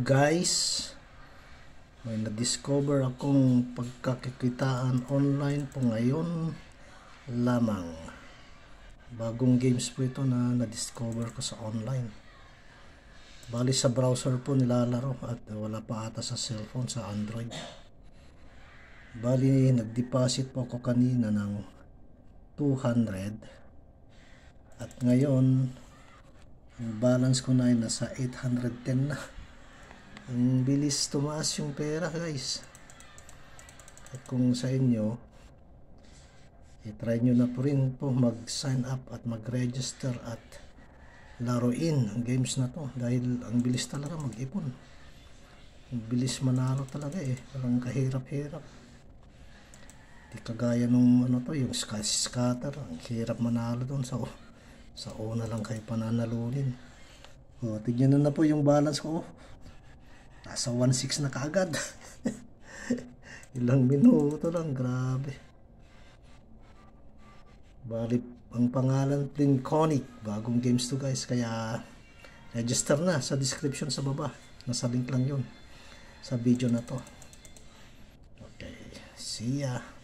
guys, may na-discover akong pagkakikitaan online po ngayon lamang. Bagong games po ito na na-discover ko sa online. Bali sa browser po nilalaro at wala pa ata sa cellphone, sa Android. Bali nag-deposit po ako kanina ng 200 at ngayon yung balance ko na ay nasa 810 na. Ang bilis tumaas yung pera guys. At kung sa inyo, i-try nyo na po rin po mag-sign up at mag-register at laruin ang games na to. Dahil ang bilis talaga mag-ipon. Ang bilis manalo talaga eh. Walang kahirap-hirap. Di kagaya nung ano to, yung scatter. Ang hirap manalo doon sa una lang kayo pananalunin. O, tignan na po yung balance ko. Nasa 1.6 na kaagad. Ilang minuto lang, grabe. Bali, ang pangalan Plinconic. Bagong games to guys. Kaya register na sa description sa baba. Nasa link lang yun sa video na to. Okay, see ya.